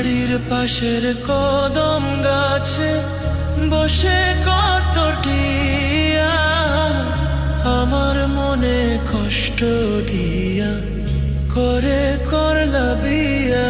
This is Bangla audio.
বাড়ির পাশের কদম গাছে বসে কত টিয়া আমার মনে কষ্ট দিয়া করে করলা বিয়া